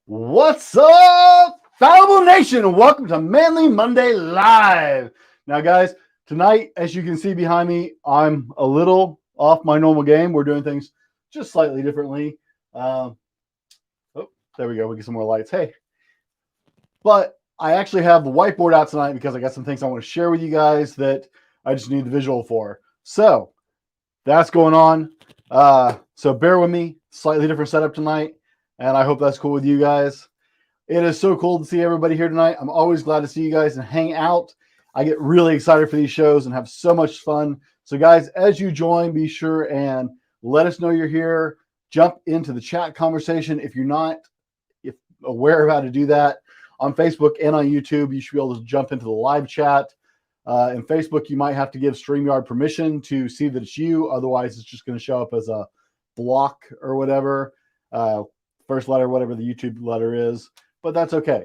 What's up, Fallible Nation, and welcome to Manly Monday Live. Now, guys, tonight, as you can see behind me, I'm a little off my normal game. We're doing things just slightly differently. Oh, there we go. We get some more lights. Hey, but I actually have the whiteboard out tonight because I got some things I want to share with you guys that I just need the visual for. So that's going on. So bear with me. Slightly different setup tonight, and I hope that's cool with you guys. It is so cool to see everybody here tonight. I'm always glad to see you guys and hang out. I get really excited for these shows and have so much fun. So guys, as you join, be sure and let us know you're here. Jump into the chat conversation. If you're not aware of how to do that, on Facebook and on YouTube, you should be able to jump into the live chat. In Facebook, you might have to give StreamYard permission to see that it's you. Otherwise, it's just going to show up as a block or whatever. First letter, whatever the YouTube letter is. But that's okay.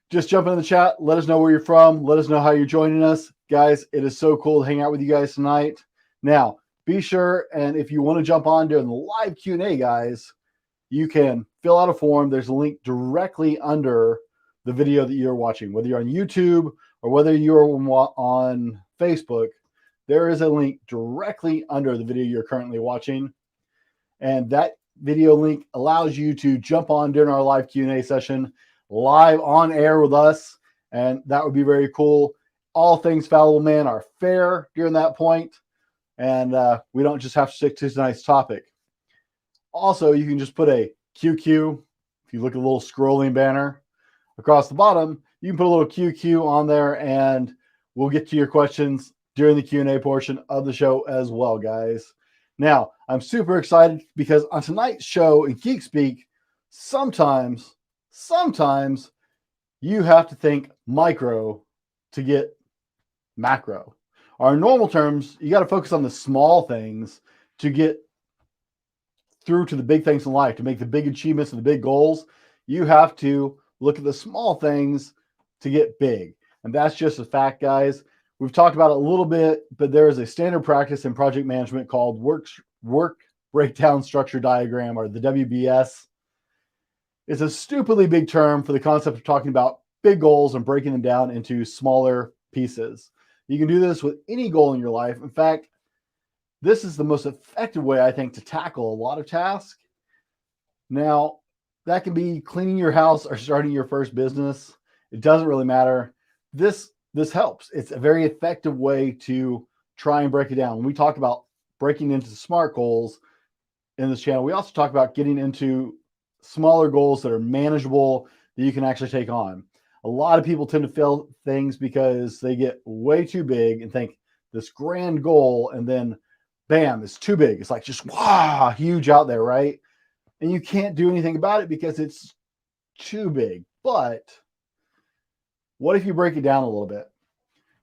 Just jump in the chat. Let us know where you're from. Let us know how you're joining us. Guys, it is so cool to hang out with you guys tonight. Now, be sure, and if you want to jump on during the live Q&A, guys, you can fill out a form. There's a link directly under the video that you're watching. Whether you're on YouTube or whether you're on Facebook, there is a link directly under the video you're currently watching. And that video link allows you to jump on during our live Q&A session, live on air with us, and that would be very cool. All things Fallible Man are fair during that point, and we don't just have to stick to tonight's topic. Also, you can just put a QQ. If you look at a little scrolling banner across the bottom, you can put a little QQ on there, and we'll get to your questions during the Q&A portion of the show as well, guys. Now, I'm super excited because on tonight's show in Geek Speak, sometimes you have to think micro to get macro. Or in normal terms, you got to focus on the small things to get through to the big things in life, to make the big achievements and the big goals. You have to look at the small things to get big. And that's just a fact, guys. We've talked about it a little bit, but there is a standard practice in project management called work breakdown structure diagram, or the WBS. It's a stupidly big term for the concept of talking about big goals and breaking them down into smaller pieces. You can do this with any goal in your life. In fact, this is the most effective way, I think, to tackle a lot of tasks. Now, that can be cleaning your house or starting your first business. It doesn't really matter. This helps. It's a very effective way to try and break it down. When we talk about breaking into SMART goals in this channel, we also talk about getting into smaller goals that are manageable, that you can actually take on. A lot of people tend to fail things because they get way too big and think this grand goal, and then bam, it's too big. It's like just wow, huge out there, right? And you can't do anything about it because it's too big. But what if you break it down a little bit?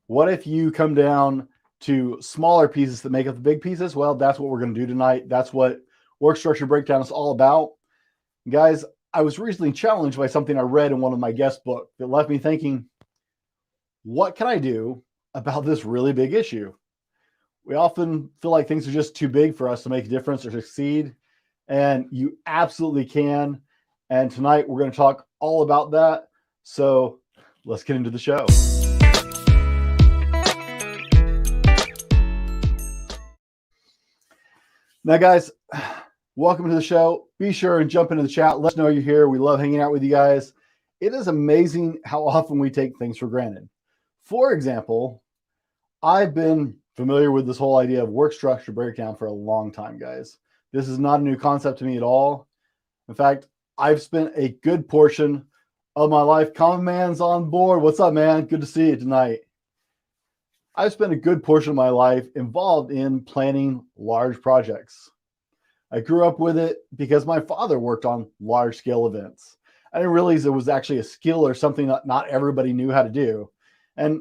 What if you come down to smaller pieces that make up the big pieces? Well, that's what we're going to do tonight. That's what work structure breakdown is all about. Guys, I was recently challenged by something I read in one of my guest books that left me thinking, what can I do about this really big issue? We often feel like things are just too big for us to make a difference or succeed, and you absolutely can. And tonight we're going to talk all about that. So let's get into the show. Now, guys, welcome to the show. Be sure and jump into the chat. Let us know you're here. We love hanging out with you guys. It is amazing how often we take things for granted. For example, I've been familiar with this whole idea of work structure breakdown for a long time, guys. This is not a new concept to me at all. In fact, I've spent a good portion of my life. Common Man's on board. What's up, man? Good to see you tonight. I've spent a good portion of my life involved in planning large projects. I grew up with it because my father worked on large-scale events. I didn't realize it was actually a skill or something that not everybody knew how to do. And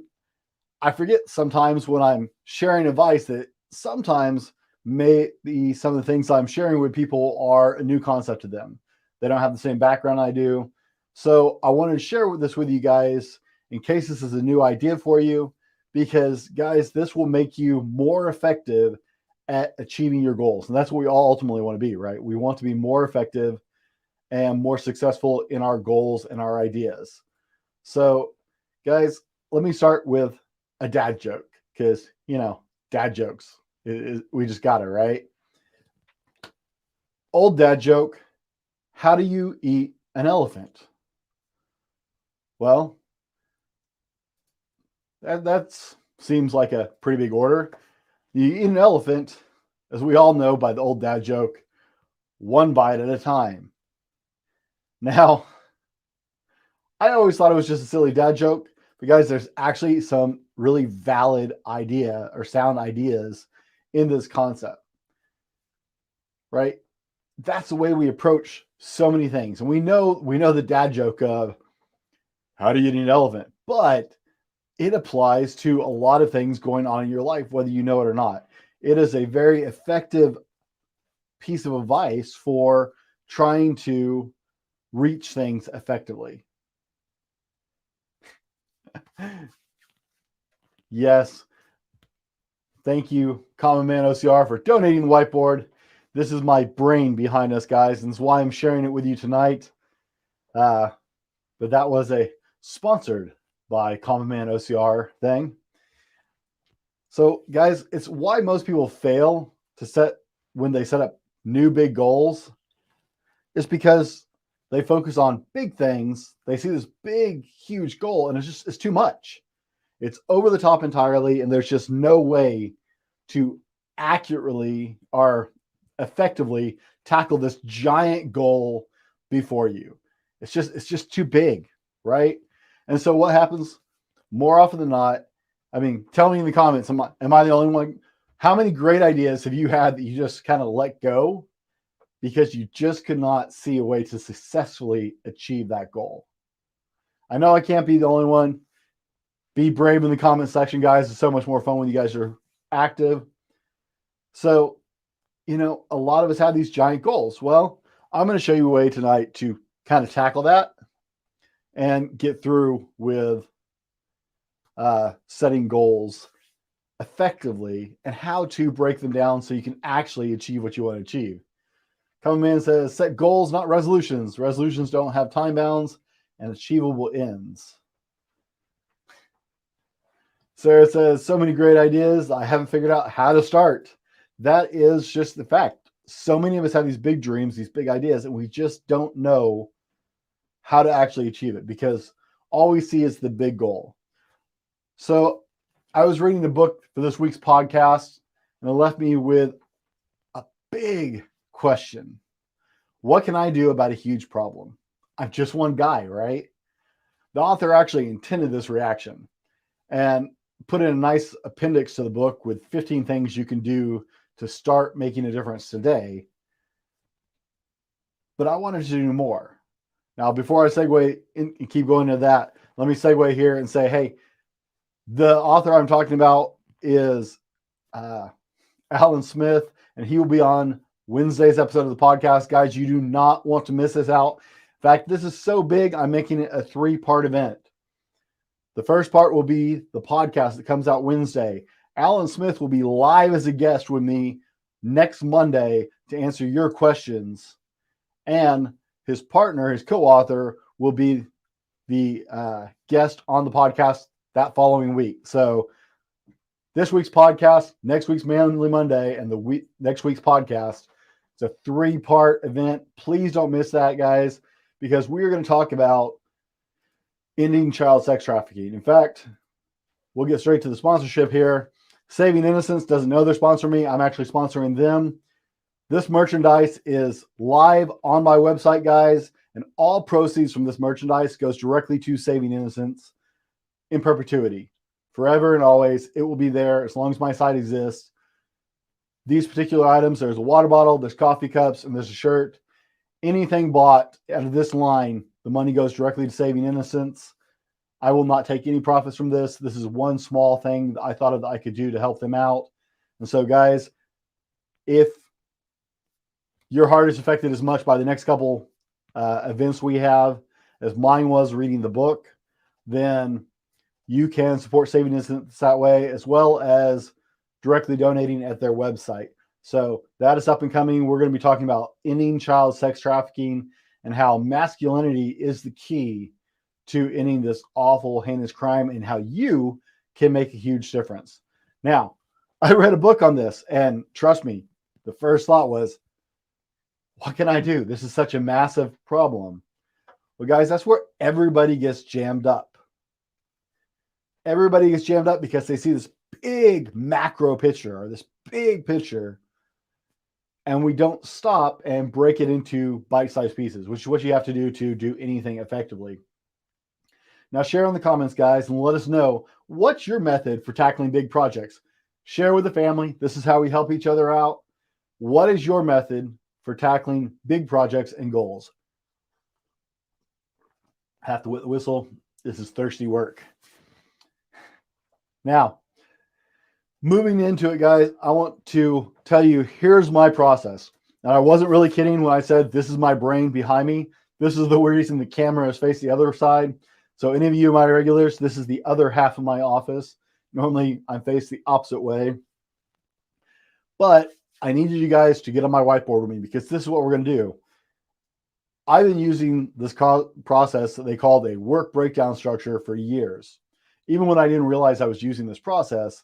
I forget sometimes when I'm sharing advice that sometimes maybe some of the things I'm sharing with people are a new concept to them. They don't have the same background I do. So I wanted to share this with you guys in case this is a new idea for you, because guys, this will make you more effective at achieving your goals. And that's what we all ultimately want to be, right? We want to be more effective and more successful in our goals and our ideas. So, guys, let me start with a dad joke because, dad jokes. We just got it, right? Old dad joke. How do you eat an elephant? Well, that seems like a pretty big order. You eat an elephant, as we all know by the old dad joke, one bite at a time. Now, I always thought it was just a silly dad joke, but guys, there's actually some really valid idea or sound ideas in this concept, right? That's the way we approach so many things. And we know the dad joke of how do you eat an elephant, but it applies to a lot of things going on in your life, whether you know it or not. It is a very effective piece of advice for trying to reach things effectively. Yes. Thank you, Common Man OCR, for donating the whiteboard. This is my brain behind us, guys, and it's why I'm sharing it with you tonight. But that was a sponsored by Common Man OCR thing. So, guys, it's why most people fail when they set up new big goals. It's because they focus on big things. They see this big, huge goal, and it's too much. It's over the top entirely, and there's just no way to accurately or effectively tackle this giant goal before you. It's just too big, right? And so what happens more often than not? I mean, tell me in the comments, am I the only one? How many great ideas have you had that you just kind of let go because you just could not see a way to successfully achieve that goal? I know I can't be the only one. Be brave in the comment section, guys. It's so much more fun when you guys are active. So, a lot of us have these giant goals. Well, I'm going to show you a way tonight to kind of tackle that and get through with setting goals effectively and how to break them down so you can actually achieve what you want to achieve. Common Man says, set goals, not resolutions. Resolutions don't have time bounds and achievable ends. Sarah says, so many great ideas. I haven't figured out how to start. That is just the fact. So many of us have these big dreams, these big ideas, and we just don't know how to actually achieve it because all we see is the big goal. So I was reading the book for this week's podcast, and it left me with a big question. What can I do about a huge problem? I'm just one guy, right? The author actually intended this reaction and put in a nice appendix to the book with 15 things you can do to start making a difference today. But I wanted to do more. Now, before I segue and keep going to that, let me segue here and say, hey, the author I'm talking about is Alan Smith, and he will be on Wednesday's episode of the podcast. Guys, you do not want to miss this out. In fact, this is so big, I'm making it a 3-part event. The first part will be the podcast that comes out Wednesday. Alan Smith will be live as a guest with me next Monday to answer your questions. And his partner, his co-author, will be the guest on the podcast that following week. So this week's podcast, next week's Manly Monday, and next week's podcast. It's a 3-part event. Please don't miss that, guys, because we are going to talk about ending child sex trafficking. In fact, we'll get straight to the sponsorship here. Saving Innocence doesn't know they're sponsoring me. I'm actually sponsoring them. This merchandise is live on my website, guys, and all proceeds from this merchandise goes directly to Saving Innocence in perpetuity. Forever and always, it will be there as long as my site exists. These particular items, there's a water bottle, there's coffee cups, and there's a shirt. Anything bought out of this line, the money goes directly to Saving Innocence. I will not take any profits from this. This is one small thing that I thought that I could do to help them out. And so, guys, if your heart is affected as much by the next couple events we have as mine was reading the book, then you can support Saving Innocence that way, as well as directly donating at their website. So that is up and coming. We're going to be talking about ending child sex trafficking and how masculinity is the key to ending this awful, heinous crime and how you can make a huge difference. Now, I read a book on this, and trust me, the first thought was, what can I do? This is such a massive problem. Well, guys, that's where everybody gets jammed up. Everybody gets jammed up because they see this big macro picture or this big picture, and we don't stop and break it into bite-sized pieces, which is what you have to do anything effectively. Now, share in the comments, guys, and let us know what's your method for tackling big projects. Share with the family. This is how we help each other out. What is your method for tackling big projects and goals? Have to whistle. This is thirsty work. Now, moving into it, guys, I want to tell you, here's my process. And I wasn't really kidding when I said this is my brain behind me. This is the reason the camera is facing the other side. So any of you, my regulars, this is the other half of my office. Normally, I'm faced the opposite way. But I needed you guys to get on my whiteboard with me because this is what we're going to do. I've been using this process that they called a work breakdown structure for years. Even when I didn't realize I was using this process,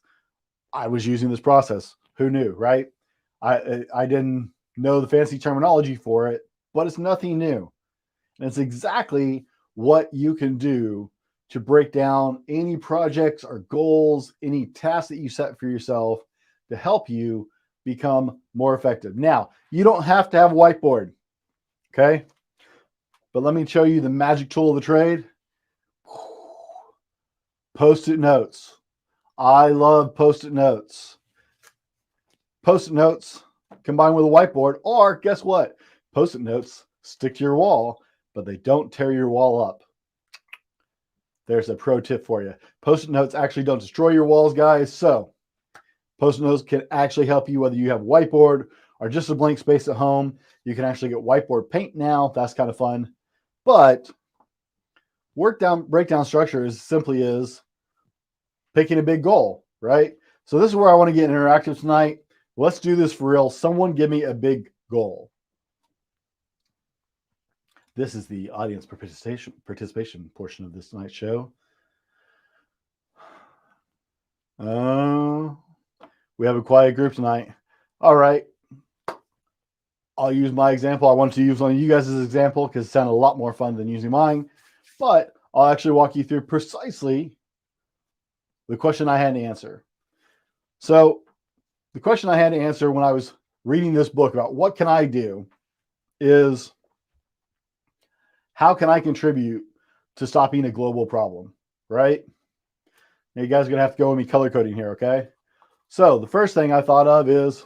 I was using this process. Who knew, right? I didn't know the fancy terminology for it, but it's nothing new. And it's exactly what you can do to break down any projects or goals, any tasks that you set for yourself to help you become more effective. Now, you don't have to have a whiteboard, okay? But let me show you the magic tool of the trade. Post-it notes. I love Post-it notes. Post-it notes combined with a whiteboard, or guess what? Post-it notes stick to your wall, but they don't tear your wall up. There's a pro tip for you. Post-it notes actually don't destroy your walls, guys. So Post-it notes can actually help you whether you have a whiteboard or just a blank space at home. You can actually get whiteboard paint now. That's kind of fun. But breakdown structure simply is picking a big goal, right? So this is where I want to get interactive tonight. Let's do this for real. Someone give me a big goal. This is the audience participation portion of this night's show. We have a quiet group tonight. All right. I'll use my example. I wanted to use one of you guys' example because it sounded a lot more fun than using mine. But I'll actually walk you through precisely the question I had to answer. So the question I had to answer when I was reading this book about what can I do is, how can I contribute to stopping a global problem, right? Now you guys are going to have to go with me color coding here, okay? So the first thing I thought of is,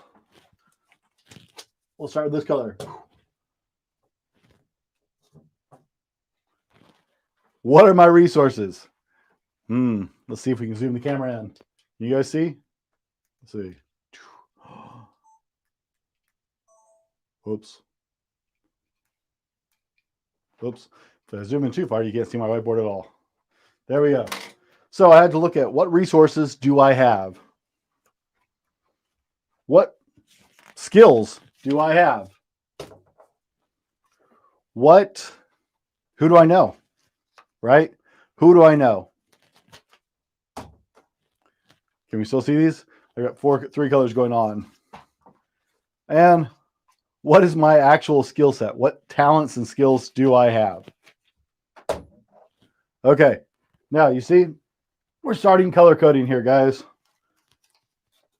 we'll start with this color. What are my resources? Let's see if we can zoom the camera in. You guys see? Let's see. Oops. Oops. If I zoom in too far, you can't see my whiteboard at all. There we go. So I had to look at what resources do I have? What skills do I have? Who do I know? Right? Who do I know? Can we still see these? I got three colors going on. And what is my actual skill set? What talents and skills do I have? Okay. Now, you see, we're starting color coding here, guys.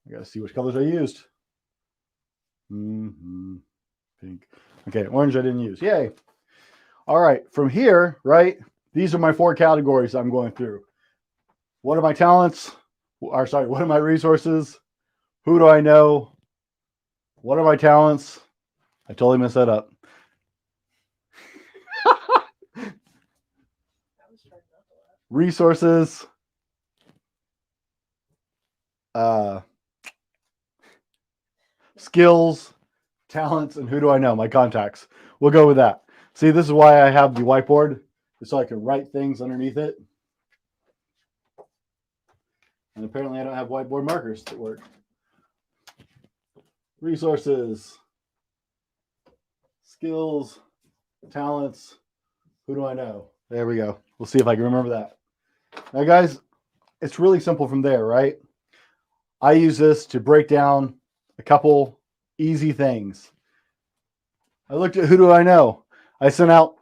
I got to see which colors I used. Pink. Okay, orange I didn't use. Yay. All right, from here, right, these are my four categories I'm going through. What are my talents? Or sorry, what are my resources? Who do I know? What are my talents? I totally messed that up. Resources. Skills, talents, and who do I know? My contacts. We'll go with that. See, this is why I have the whiteboard, so I can write things underneath it. And apparently I don't have whiteboard markers that work. Resources, skills, talents, who do I know? There we go. We'll see if I can remember that. Now, guys, it's really simple from there, right? I use this to break down a couple easy things. I looked at who do I know? I sent out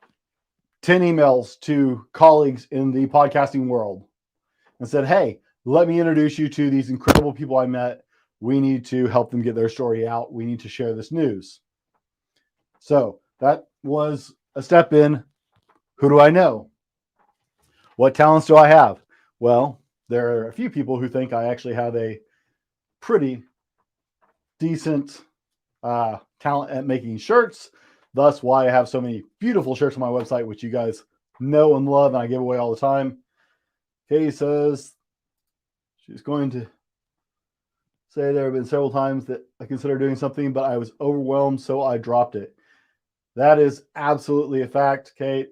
10 emails to colleagues in the podcasting world and said, hey, let me introduce you to these incredible people I met. We need to help them get their story out. We need to share this news. So that was a step in who do I know? What talents do I have? Well, there are a few people who think I actually have a pretty decent talent at making shirts. Thus, why I have so many beautiful shirts on my website, which you guys know and love, and I give away all the time. Katie says she's going to say there have been several times that I considered doing something, but I was overwhelmed, so I dropped it. That is absolutely a fact, Kate.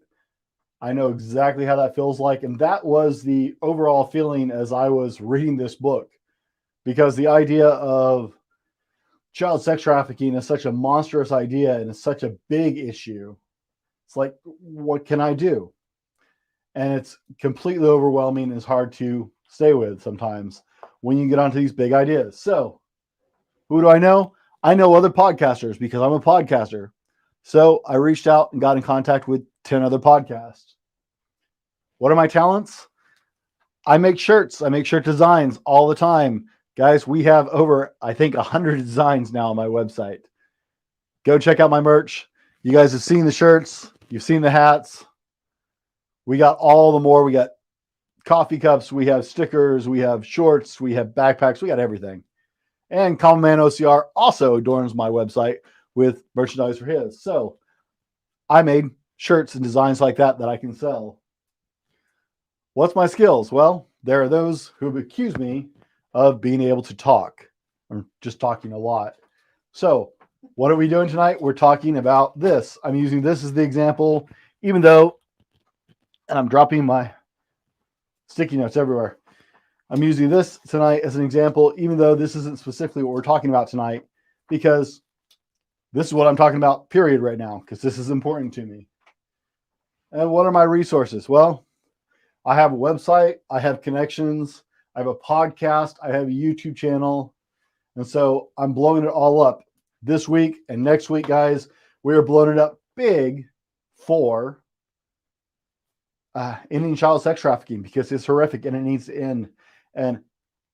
I know exactly how that feels like, and that was the overall feeling as I was reading this book, because the idea of child sex trafficking is such a monstrous idea and it's such a big issue. It's like, what can I do? And it's completely overwhelming and it's hard to stay with sometimes when you get onto these big ideas. So, who do I know? I know other podcasters because I'm a podcaster. So I reached out and got in contact with 10 other podcasts. What are my talents? I make shirts. I make shirt designs all the time. Guys, we have over, I think, 100 designs now on my website. Go check out my merch. You guys have seen the shirts. You've seen the hats. We got all the more. We got coffee cups. We have stickers. We have shorts. We have backpacks. We got everything. And Common Man OCR also adorns my website with merchandise for his. So I made shirts and designs like that I can sell. What's my skills? Well, there are those who have accused me of being able to talk or just talking a lot. So what are we doing tonight? We're talking about this. I'm using this as the example, even though, and I'm dropping my sticky notes everywhere. I'm using this tonight as an example, even though this isn't specifically what we're talking about tonight, because this is what I'm talking about, period, right now, because this is important to me. And what are my resources? Well, I have a website, I have connections, I have a podcast, I have a YouTube channel. And so I'm blowing it all up this week and next week, guys. We are blowing it up big for ending child sex trafficking because it's horrific and it needs to end. And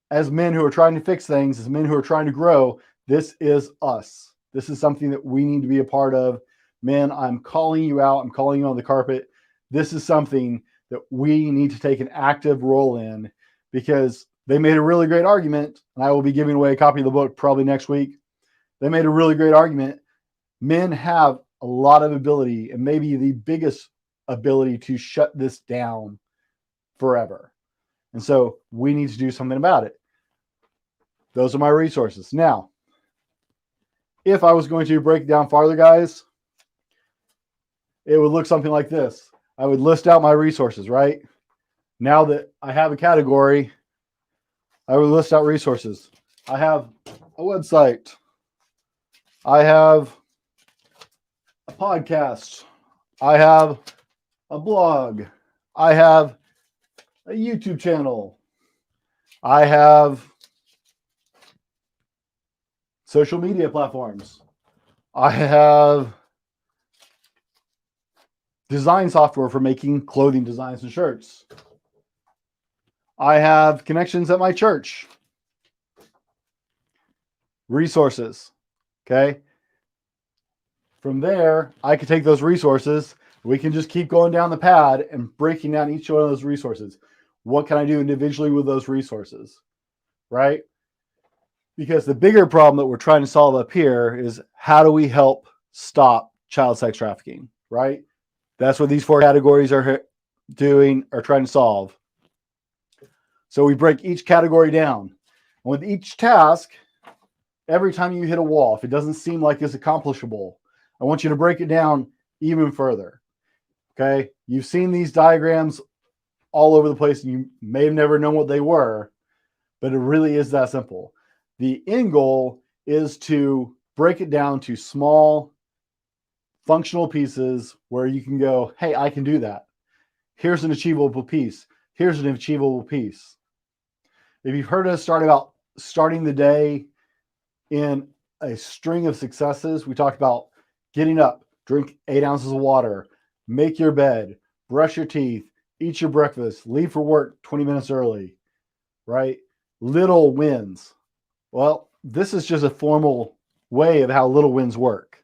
as men who are trying to fix things, as men who are trying to grow, this is us. This is something that we need to be a part of. Men, I'm calling you out. I'm calling you on the carpet. This is something that we need to take an active role in because they made a really great argument, and I will be giving away a copy of the book probably next week. They made a really great argument. Men have a lot of ability and maybe the biggest ability to shut this down forever. And so we need to do something about it. Those are my resources. Now, if I was going to break it down farther, guys, it would look something like this. I would list out my resources, right? Now that I have a category, I would list out resources. I have a website. I have a podcast. I have a blog. I have a YouTube channel. I have social media platforms. I have design software for making clothing designs and shirts. I have connections at my church. Resources. Okay. From there, I could take those resources. We can just keep going down the pad and breaking down each one of those resources. What can I do individually with those resources? Right? Because the bigger problem that we're trying to solve up here is how do we help stop child sex trafficking? Right? That's what these 4 categories are doing, are trying to solve. So we break each category down. And with each task, every time you hit a wall, if it doesn't seem like it's accomplishable, I want you to break it down even further. Okay? You've seen these diagrams all over the place, and you may have never known what they were, but it really is that simple. The end goal is to break it down to small, functional pieces where you can go, hey, I can do that. Here's an achievable piece. Here's an achievable piece. If you've heard us start about starting the day in a string of successes, we talked about getting up, drink 8 ounces of water, make your bed, brush your teeth, eat your breakfast, leave for work 20 minutes early, right? Little wins. Well, this is just a formal way of how little wins work.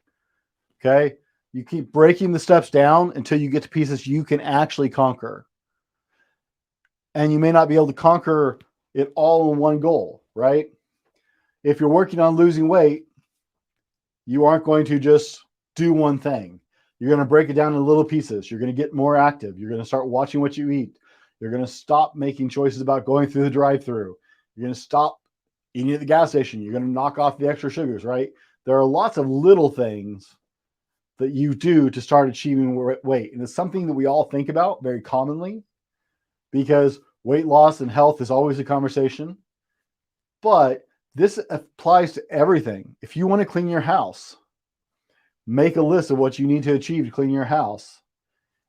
Okay. You keep breaking the steps down until you get to pieces you can actually conquer. And you may not be able to conquer it all in one goal, right? If you're working on losing weight, you aren't going to just do one thing. You're going to break it down in little pieces. You're going to get more active. You're going to start watching what you eat. You're going to stop making choices about going through the drive-through. You're going to stop eating at the gas station. You're going to knock off the extra sugars, right? There are lots of little things that you do to start achieving weight. And it's something that we all think about very commonly because weight loss and health is always a conversation. But this applies to everything. If you want to clean your house, make a list of what you need to achieve to clean your house,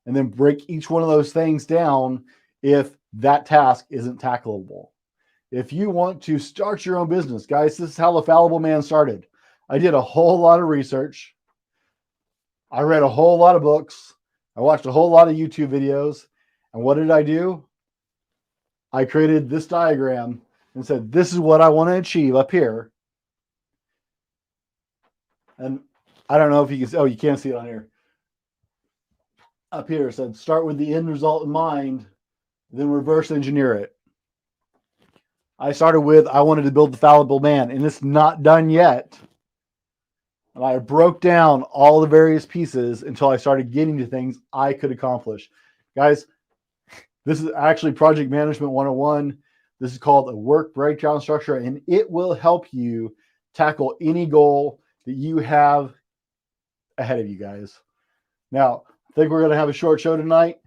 and then break each one of those things down if that task isn't tackleable. If you want to start your own business, guys, this is how the Fallible Man started. I did a whole lot of research. I read a whole lot of books. I watched a whole lot of YouTube videos. And what did I do? I created this diagram and said, this is what I want to achieve up here. And I don't know if you can see, oh, you can't see it on here. Up here it said, start with the end result in mind, then reverse engineer it. I started with, I wanted to build the Fallible Man, and it's not done yet. And I broke down all the various pieces until I started getting to things I could accomplish. Guys, this is actually Project Management 101. This is called a work breakdown structure, and it will help you tackle any goal that you have ahead of you guys. Now, I think we're going to have a short show tonight.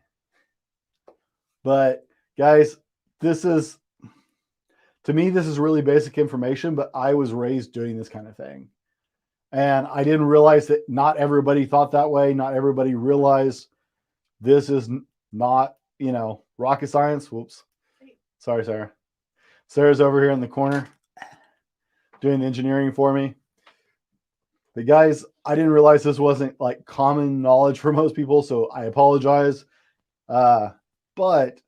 But guys, this is, to me, this is really basic information, but I was raised doing this kind of thing. And I didn't realize that not everybody thought that way. Not everybody realized this is not, rocket science. Whoops. Sorry, Sarah. Sarah's over here in the corner doing the engineering for me. But guys, I didn't realize this wasn't like common knowledge for most people, so I apologize. But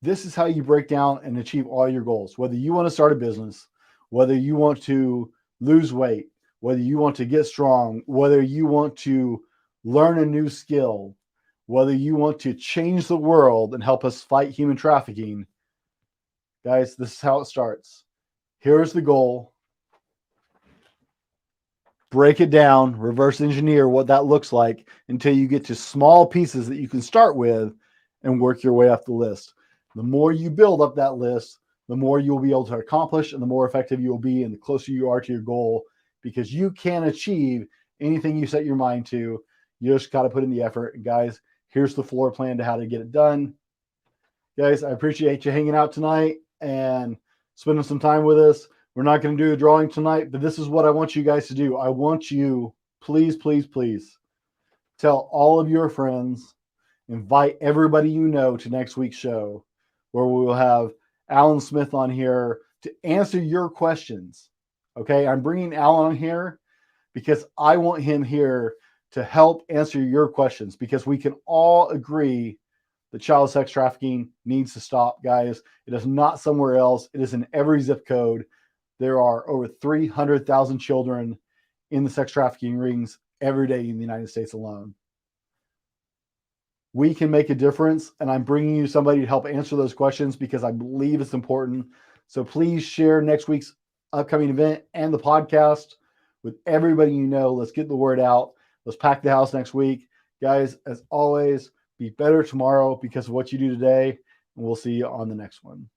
this is how you break down and achieve all your goals. Whether you want to start a business, whether you want to lose weight, whether you want to get strong, whether you want to learn a new skill, whether you want to change the world and help us fight human trafficking. Guys, this is how it starts. Here's the goal. Break it down, reverse engineer what that looks like until you get to small pieces that you can start with and work your way up the list. The more you build up that list, the more you'll be able to accomplish and the more effective you will be and the closer you are to your goal, because you can achieve anything you set your mind to. You just got to put in the effort. And guys, here's the floor plan to how to get it done. Guys, I appreciate you hanging out tonight and spending some time with us. We're not going to do a drawing tonight, but this is what I want you guys to do. I want you, please, please, please, tell all of your friends, invite everybody you know to next week's show, where we will have Alan Smith on here to answer your questions. Okay, I'm bringing Alan on here because I want him here to help answer your questions, because we can all agree that child sex trafficking needs to stop, guys. It is not somewhere else. It is in every zip code. There are over 300,000 children in the sex trafficking rings every day in the United States alone. We can make a difference, and I'm bringing you somebody to help answer those questions because I believe it's important. So please share next week's upcoming event and the podcast with everybody you know. Let's get the word out. Let's pack the house next week. Guys, as always, be better tomorrow because of what you do today, and we'll see you on the next one.